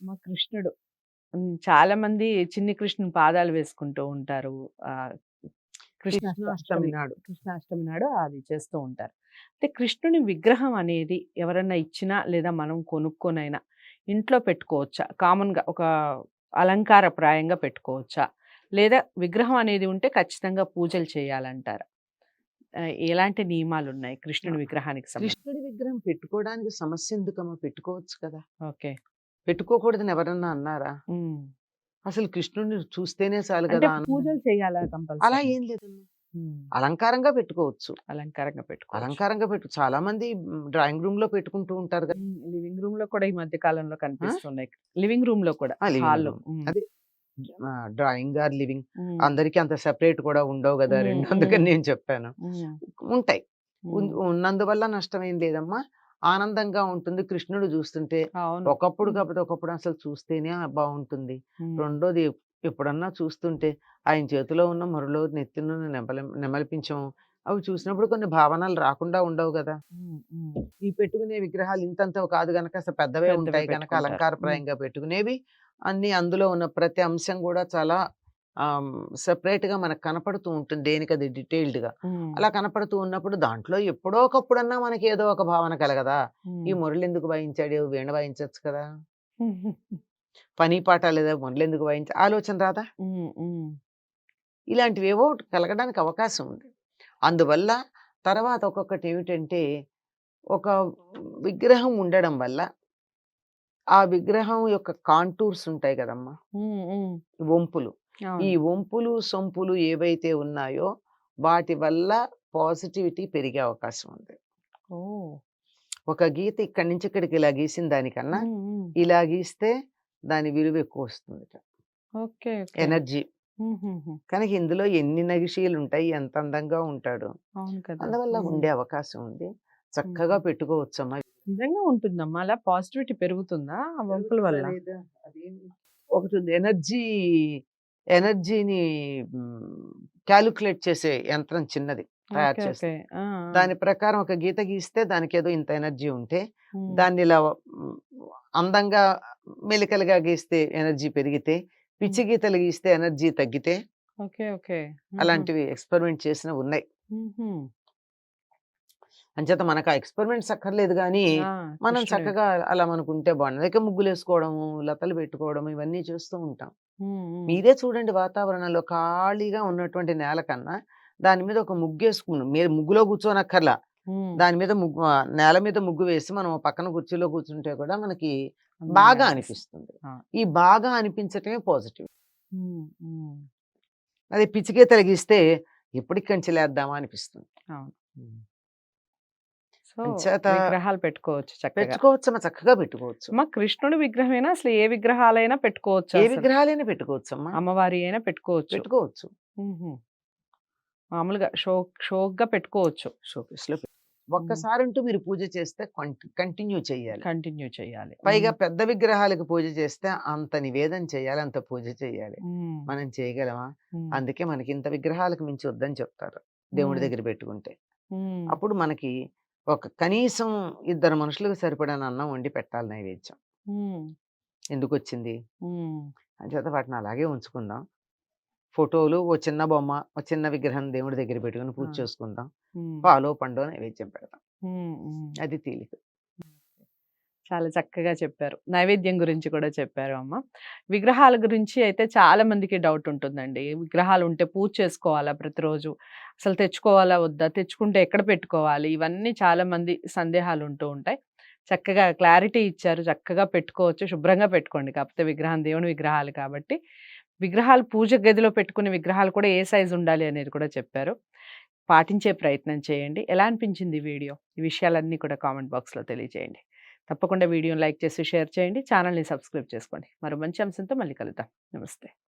మా కృష్ణుడు. చాలా మంది చిన్ని కృష్ణుని పాదాలు వేసుకుంటూ ఉంటారు. ఆహ్, కృష్ణాష్టమి కృష్ణాష్టమి, నాడు. కృష్ణాష్టమి నాడు అది చేస్తూ ఉంటారు. అయితే కృష్ణుని విగ్రహం అనేది ఎవరన్నా ఇచ్చినా లేదా మనం కొనుక్కొనైనా ఇంట్లో పెట్టుకోవచ్చా? కామన్‌గా ఒక అలంకారప్రాయంగా పెట్టుకోవచ్చా? లేదా విగ్రహం అనేది ఉంటే ఖచ్చితంగా పూజలు చేయాలంటారా? ఎలాంటి నియమాలున్నాయి ఆ! కృష్ణుని విగ్రహానికి సంబంధించి? కృష్ణుడి విగ్రహం పెట్టుకోవడానికి సమస్య ఎందుకమ్మా? పెట్టుకోవచ్చు కదా! ఓకే. పెట్టుకోకూడదని ఎవరన్నా అన్నారా? హ్మ్. అసలు కృష్ణుడిని చూస్తేనే చాలు అంటే గదా! ఆనందం. పూజలు చేయాలా అలా కంపల్సరీ? ఏం లేదమ్మా. హ్మ్. అలంకారంగా పెట్టుకోవచ్చు. అలంకారంగా పెట్టుకోవచ్చు. అలంకారంగా చాలా మంది డ్రాయింగ్ రూమ్‌లో పెట్టుకుంటూ ఉంటారు గదా! లివింగ్ రూమ్‌లో కూడా ఈ మధ్య కాలంలో ఆ! కనిపిస్తున్నాయి. లివింగ్ రూమ్‌లో కూడా లివింగ్ హాల్‌లో. రూమ్. హ్మ్. అదే డ్రాయింగ్ ఆర్ లివింగ్. హ్మ్. అందరికి అంత సెపరేట్ కూడా ఉండవు గదా! హ్మ్. 2 హ్మ్. అందుకని నేను చెప్పాను. హ్మ్. ఉంటాయి. హ్మ్. ఉన్నందువల్ల నష్టమేం లేదమ్మా. ఆనందంగా ఉంటుంది కృష్ణుడు జూస్తుంటే. అవును. ఒకప్పుడు హ్మ్. కాకపోతే ఒకప్పుడు అసలు చూస్తేనే బావుంటుంది. హ్మ్. రెండోది ఎప్పుడన్నా చూస్తుంటే ఆయన చేతిలో ఉన్న మరులో నెత్తిన నెమలిపించం అవి చూసినప్పుడు కొన్ని భావనలు రాకుండా ఉండవు గదా! హ్మ్. హ్మ్. ఈ పెట్టుకునే విగ్రహాలు ఇంతంతవి కాదు గనక అసలు పెద్దవే పెద్దవే ఉంటాయి గనక పెట్టుకుంటారు. హ్మ్. అలంకారప్రాయంగా పెట్టుకునేవి అన్నీ అందులో ఉన్న ప్రతి అంశం గూడా చాలా సెపరేట్‌గా మనకు కనపడుతూ ఉంటుంది. దేనికది డీటెయిల్డ్‌గా. హ్మ్. అలా కనపడుతూ ఉన్నప్పుడు దాంట్లో ఎప్పుడో ఒకప్పుడన్నా మనకేదో ఒక భావన కలగదా! ఈ హ్మ్. మురళెందుకు వాయించాడు? వీణ వాయించొచ్చు కదా! హ్మ్. పని పాట లేదా మురళెందుకు ఆలోచన రాదా? హ్మ్. హ్మ్. ఇలాంటివేవో కలగడానికి అవకాశం ఉంది. అందువల్ల తర్వాత ఒక్కొక్కటేమిటంటే ఒక విగ్రహం ఉండడం వల్ల ఆ విగ్రహం యొక్క కాంటూర్స్ ఉంటాయి గదమ్మా! హ్మ్. హ్మ్. వంపులు. ఈ అవును. వంపులు, సొంపులు ఏవైతే ఉన్నాయో వాటి వల్ల పాజిటివిటీ పెరిగే అవకాశం ఉంది. ఓహ్! ఒక గీత ఇక్కడి నుంచి ఇక్కడికి ఇలా గీసిన దానికన్నా, హ్మ్. హ్మ్. ఇలా గీస్తే దాని విలువ ఎక్కువొస్తుందట. ఓకే. ఓకే. ఎనర్జీ. హుహుహు. కనుక ఇందులో ఎన్ని నగిషీలుంటాయి, ఎంత అందంగా ఉంటాడో. అవును కదా! అందువల్ల హ్మ్. ఉండే అవకాశం ఉంది. చక్కగా హ్మ్. పెట్టుకోవచ్చమ్మా. నిజంగా ఉంటుందమ్మా. అలా పాజిటివిటీ పెరుగుతుందా ఆ వంపుల పెరుగుతుందా వల్ల? లేదా? అదేమి ఒకటుంది ఎనర్జీని కాలిక్యులేట్ చేసే యంత్రం చిన్నది తయారు ఓకే. ఓకే. చేస్తారు. ఆ! ఆ! దాని ప్రకారం ఒక గీత గీస్తే దానికేదో ఇంత ఎనర్జీ ఉంటే, హ్మ్. దాన్నిలా హ్మ్, అందంగా మెలికలుగా గీస్తే ఎనర్జీ పెరిగితే, హ్మ్. పిచ్చి గీతలు గీస్తే ఎనర్జీ తగ్గితే, ఓకే. ఓకే. ఆహా! అలాంటివి ఎక్స్‌పెరిమెంట్ చేసినవున్నాయి. హుహు. అంచేత మనకు ఆ ఎక్స్‌పెరిమెంట్స్ అక్కర్లేదు గానీ, ఆ! మనం కృష్ణుడివి. చక్కగా అలా మనకుంటే బావుండు. ఇక ముగ్గులేసుకోవడము, లతలు పెట్టుకోవడం ఇవన్నీ చేస్తూ ఉంటాం. హ్మ్. హ్మ్. మీరే చూడండి వాతావరణంలో ఖాళీగా ఉన్నటువంటి నేల కన్నా, దాని మీద ఒక ముగ్గేసుకుని మీరు ముగ్గులో కూర్చోనక్కర్లా. హ్మ్. దాని మీద నేల మీద ముగ్గు వేసి మనం ఓ పక్కన కుర్చీలో కూర్చుంటే కూడా మనకి అందంగా బాగా అనిపిస్తుంది. అనిపిస్తుంది. ఆ! ఈ బాగా అనిపించటమే పాజిటివ్. హ్మ్. హ్మ్. అదే పిచ్చిగీతలు గీస్తే ఎప్పటికి కంచెలేద్దామా అనిపిస్తుంది. అవును. హ్మ్. సో, అంచేత విగ్రహాలు పెట్టుకోవచ్చు చక్కగా. పెట్టుకోవచ్చమ్మా చక్కగా పెట్టుకోవచ్చు. అమ్మ కృష్ణుడి విగ్రహమేనా? అసలు ఏ విగ్రహాలైనా పెట్టుకోవచ్చా ఏ అసలు? విగ్రహాలైనా పెట్టుకోవచ్చమ్మా. అమ్మవారి అయినా పెట్టుకోవచ్చు. పెట్టుకోవచ్చు. హుహు. మామూలుగా షోక్‌గా పెట్టుకోవచ్చు. షోకేస్‌లో హ్మ్. ఒక్కసారంటూ మీరు పూజ చేస్తే కంటిన్యూ చేయాలి. కంటిన్యూ చేయాలి. పైగా హ్మ్. పెద్ద విగ్రహాలకు పూజ చేస్తే అంత నివేదన చేయాలి. అంత పూజ చేయాలి. హ్మ్. మనం చేయగలమా? హ్మ్. అందుకే మనకింత విగ్రహాలకు మించి వద్దని చెప్తారు. దేవుడి హ్మ్. దగ్గర పెట్టుకుంటే. హ్మ్. అప్పుడు మనకి ఒక కనీసం ఇద్దరు మనుషులకు సరిపడని అన్నం వండి పెట్టాలి నైవేద్యం. హ్మ్. ఎందుకొచ్చింది? హ్మ్. అంచేత వాటిని అలాగే ఉంచుకుందాం. ఫోటోలు, ఓ చిన్న బొమ్మ, ఓ చిన్న విగ్రహం దేవుడి దగ్గర పెట్టుకొని ఆ! పూజ చేసుకుందాం. హ్మ్. పాలో, పండో నైవేద్యం పెడదాం. హ్మ్. హ్మ్. అది తేలిక. చాలా చక్కగా చెప్పారు. నైవేద్యం గురించి కూడా చెప్పారు అమ్మ. విగ్రహాల గురించి అయితే చాలా మందికి డౌట్ ఉంటుందండి. విగ్రహాలు ఉంటే పూజ చేసుకోవాలా ప్రతిరోజు? అసలు తెచ్చుకోవాలా వద్దా? తెచ్చుకుంటే ఎక్కడ పెట్టుకోవాలి? ఇవన్నీ చాలా మంది సందేహాలు ఉంటూ ఉంటాయి. చక్కగా క్లారిటీ ఇచ్చారు. చక్కగా పెట్టుకోవచ్చు. శుభ్రంగా పెట్టుకోండి. కాకపోతే విగ్రహం దేవుని విగ్రహాలు కాబట్టి. విగ్రహాలు పూజ గదిలో పెట్టుకునే విగ్రహాలు కూడా ఏ సైజ్ ఉండాలి అనేది కూడా చెప్పారు. పాటించే ప్రయత్నం చేయండి. ఎలా అనిపించింది ఈ వీడియో? ఈ విషయాలన్నీ కూడా కామెంట్ బాక్స్‌లో తెలియజేయండి. తప్పకుండా వీడియోని లైక్ చేసి, షేర్ చేయండి. ఛానెల్‌ని సబ్స్క్రైబ్ చేసుకోండి. మరో మంచి అంశంతో మళ్ళీ కలుద్దాం. నమస్తే.